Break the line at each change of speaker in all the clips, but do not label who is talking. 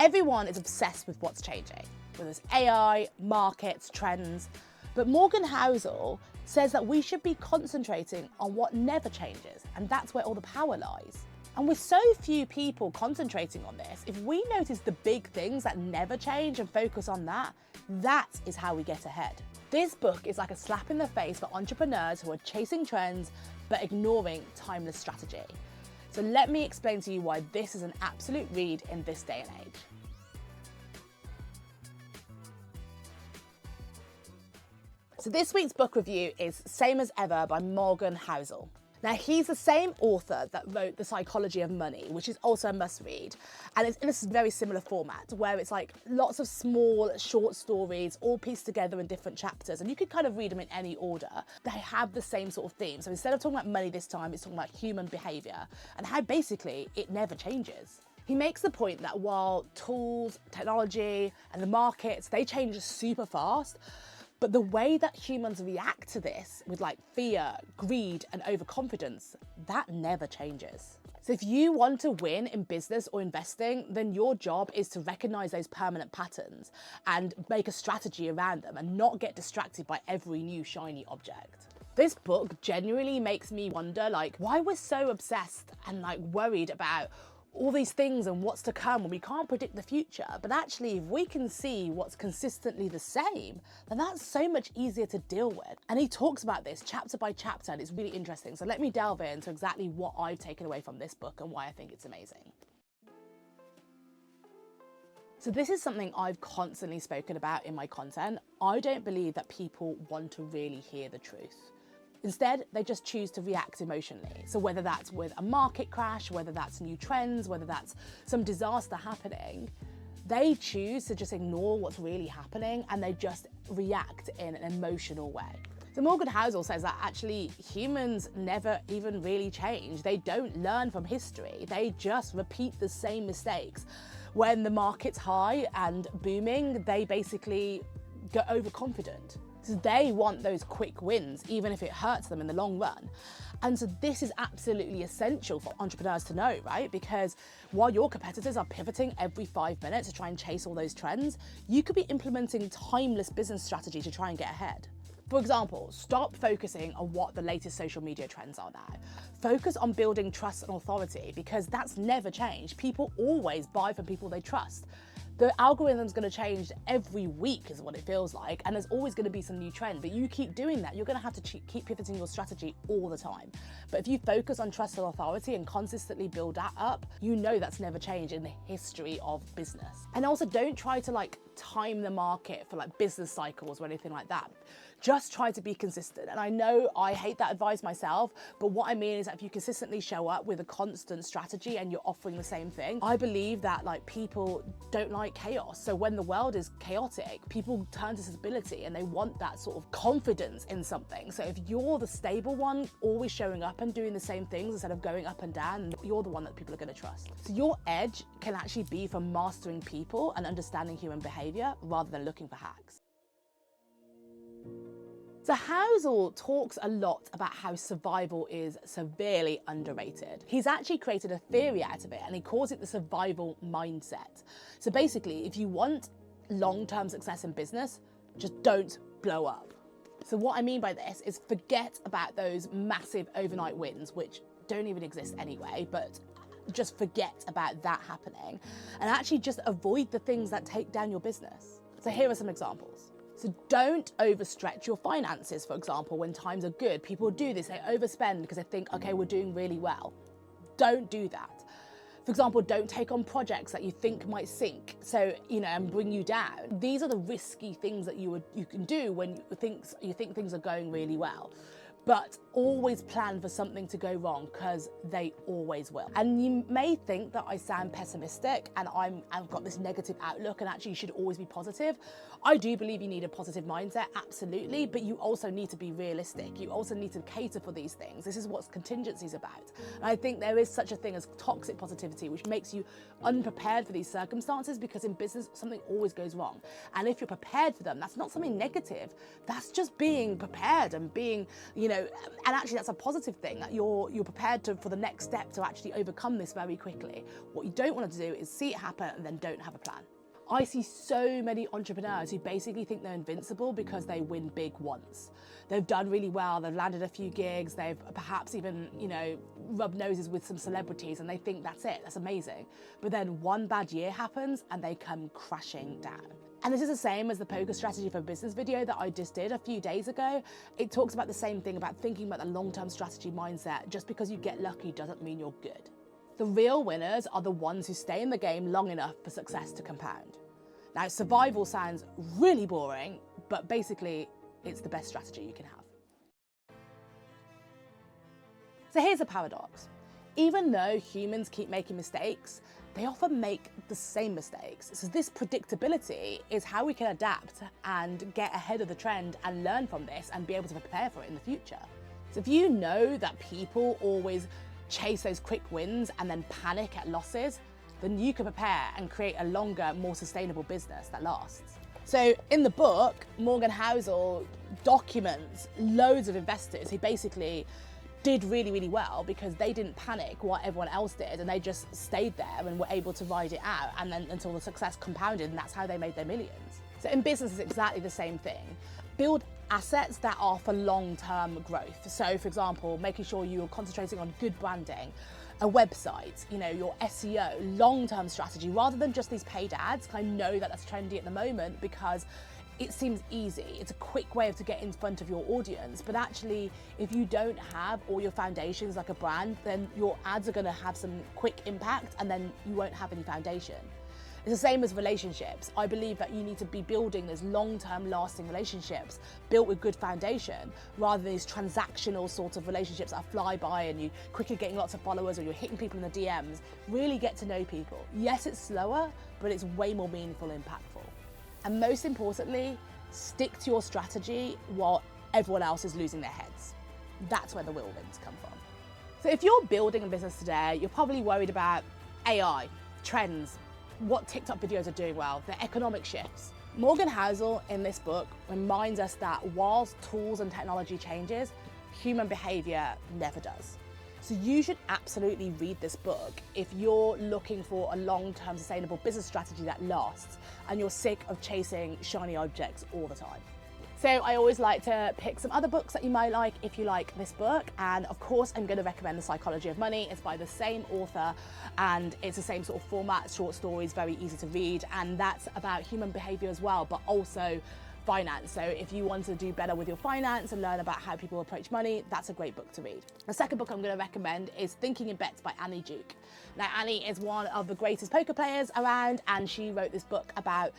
Everyone is obsessed with what's changing, whether it's AI, markets, trends. But Morgan Housel says that we should be concentrating on what never changes, and that's where all the power lies. And with so few people concentrating on this, if we notice the big things that never change and focus on that, that is how we get ahead. This book is like a slap in the face for entrepreneurs who are chasing trends but ignoring timeless strategy. So let me explain to you why this is an absolute read in this day and age. So this week's book review is Same as Ever by Morgan Housel. Now, he's the same author that wrote The Psychology of Money, which is also a must-read. And it's in a very similar format, where it's like lots of small, short stories, all pieced together in different chapters. And you could kind of read them in any order. They have the same sort of theme. So instead of talking about money this time, it's talking about human behaviour and how basically it never changes. He makes the point that while tools, technology, and the markets, they change super fast, but the way that humans react to this with like fear, greed, and overconfidence, that never changes. So if you want to win in business or investing, then your job is to recognize those permanent patterns and make a strategy around them and not get distracted by every new shiny object. This book genuinely makes me wonder like why we're so obsessed and like worried about all these things and what's to come when we can't predict the future. But actually, if we can see what's consistently the same, then that's so much easier to deal with. And he talks about this chapter by chapter, and it's really interesting. So let me delve into exactly what I've taken away from this book and why I think it's amazing. So this is something I've constantly spoken about in my content. I don't believe that people want to really hear the truth. Instead, they just choose to react emotionally. So whether that's with a market crash, whether that's new trends, whether that's some disaster happening, they choose to just ignore what's really happening and they just react in an emotional way. So Morgan Housel says that actually humans never even really change. They don't learn from history. They just repeat the same mistakes. When the market's high and booming, they basically get overconfident. So they want those quick wins, even if it hurts them in the long run. And so this is absolutely essential for entrepreneurs to know, right? Because while your competitors are pivoting every 5 minutes to try and chase all those trends, you could be implementing timeless business strategy to try and get ahead. For example, stop focusing on what the latest social media trends are now. Focus on building trust and authority because that's never changed. People always buy from people they trust. The algorithm's going to change every week is what it feels like, and there's always going to be some new trend, but you keep doing that, you're going to have to keep pivoting your strategy all the time. But if you focus on trust and authority and consistently build that up, you know that's never changed in the history of business. And also don't try to like time the market for like business cycles or anything like that. Just try to be consistent. And I know I hate that advice myself, but what I mean is that if you consistently show up with a constant strategy and you're offering the same thing, I believe that like people don't like chaos. So when the world is chaotic, people turn to stability and they want that sort of confidence in something. So if you're the stable one, always showing up and doing the same things instead of going up and down, you're the one that people are going to trust. So your edge can actually be from mastering people and understanding human behavior rather than looking for hacks. So Housel talks a lot about how survival is severely underrated. He's actually created a theory out of it and he calls it the survival mindset. So basically, if you want long-term success in business, just don't blow up. So what I mean by this is forget about those massive overnight wins, which don't even exist anyway, but just forget about that happening and actually just avoid the things that take down your business. So here are some examples. So don't overstretch your finances, for example, when times are good. People do this, they overspend because they think, okay, we're doing really well. Don't do that. For example, don't take on projects that you think might sink, so, and bring you down. These are the risky things that you can do when you think things are going really well. But always plan for something to go wrong because they always will. And you may think that I sound pessimistic and I've got this negative outlook and actually you should always be positive. I do believe you need a positive mindset, absolutely, but you also need to be realistic. You also need to cater for these things. This is what contingency is about. And I think there is such a thing as toxic positivity, which makes you unprepared for these circumstances because in business, something always goes wrong. And if you're prepared for them, that's not something negative. That's just being prepared and being, and actually that's a positive thing, that you're prepared for the next step to actually overcome this very quickly. What you don't want to do is see it happen and then don't have a plan. I see so many entrepreneurs who basically think they're invincible because they win big once. They've done really well, they've landed a few gigs, they've perhaps even, rubbed noses with some celebrities, and they think that's it, that's amazing. But then one bad year happens and they come crashing down. And this is the same as the poker strategy for business video that I just did a few days ago. It talks about the same thing, about thinking about the long-term strategy mindset. Just because you get lucky doesn't mean you're good. The real winners are the ones who stay in the game long enough for success to compound. Now, survival sounds really boring, but basically it's the best strategy you can have. So here's a paradox. Even though humans keep making mistakes, they often make the same mistakes. So this predictability is how we can adapt and get ahead of the trend and learn from this and be able to prepare for it in the future. So if you know that people always chase those quick wins and then panic at losses, then you can prepare and create a longer, more sustainable business that lasts. So in the book, Morgan Housel documents loads of investors who basically did really, really well because they didn't panic what everyone else did, and they just stayed there and were able to ride it out, and then until the success compounded, and that's how they made their millions. So in business, it's exactly the same thing. Build assets that are for long-term growth. So for example, making sure you're concentrating on good branding, a website, your SEO, long-term strategy, rather than just these paid ads. I know that that's trendy at the moment because it seems easy. It's a quick way to get in front of your audience, but actually, if you don't have all your foundations like a brand, then your ads are gonna have some quick impact and then you won't have any foundation. It's the same as relationships. I believe that you need to be building those long-term lasting relationships built with good foundation, rather than these transactional sorts of relationships that fly by and you quickly getting lots of followers or you're hitting people in the DMs. Really get to know people. Yes, it's slower, but it's way more meaningful and impactful. And most importantly, stick to your strategy while everyone else is losing their heads. That's where the real wins come from. So if you're building a business today, you're probably worried about AI, trends, what TikTok videos are doing well, the economic shifts. Morgan Housel in this book reminds us that whilst tools and technology changes, human behavior never does. So you should absolutely read this book if you're looking for a long-term sustainable business strategy that lasts and you're sick of chasing shiny objects all the time. So I always like to pick some other books that you might like if you like this book. And of course, I'm going to recommend The Psychology of Money. It's by the same author and it's the same sort of format, short stories, very easy to read. And that's about human behavior as well, but also finance. So if you want to do better with your finance and learn about how people approach money, that's a great book to read. The second book I'm going to recommend is Thinking in Bets by Annie Duke. Now, Annie is one of the greatest poker players around, and she wrote this book about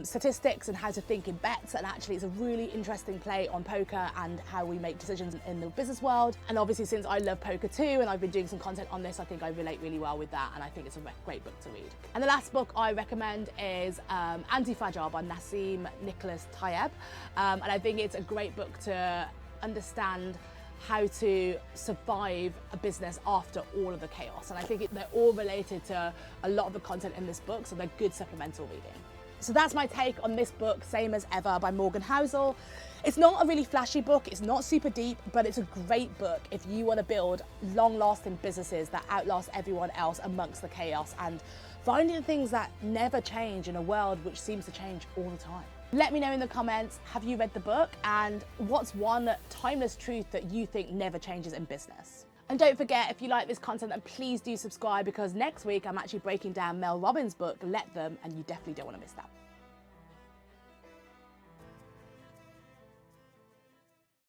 statistics and how to think in bets, and actually it's a really interesting play on poker and how we make decisions in the business world. And obviously, since I love poker too and I've been doing some content on this, I think I relate really well with that, and I think it's a great book to read. And the last book I recommend is Anti-Fragile by Nassim Nicholas Taleb, and I think it's a great book to understand how to survive a business after all of the chaos. And I think they're all related to a lot of the content in this book, so they're good supplemental reading. So that's my take on this book, Same as Ever by Morgan Housel. It's not a really flashy book, it's not super deep, but it's a great book if you want to build long-lasting businesses that outlast everyone else amongst the chaos and finding things that never change in a world which seems to change all the time. Let me know in the comments, have you read the book, and what's one timeless truth that you think never changes in business? And don't forget, if you like this content, then please do subscribe, because next week I'm actually breaking down Mel Robbins' book, Let Them, and you definitely don't want to miss that.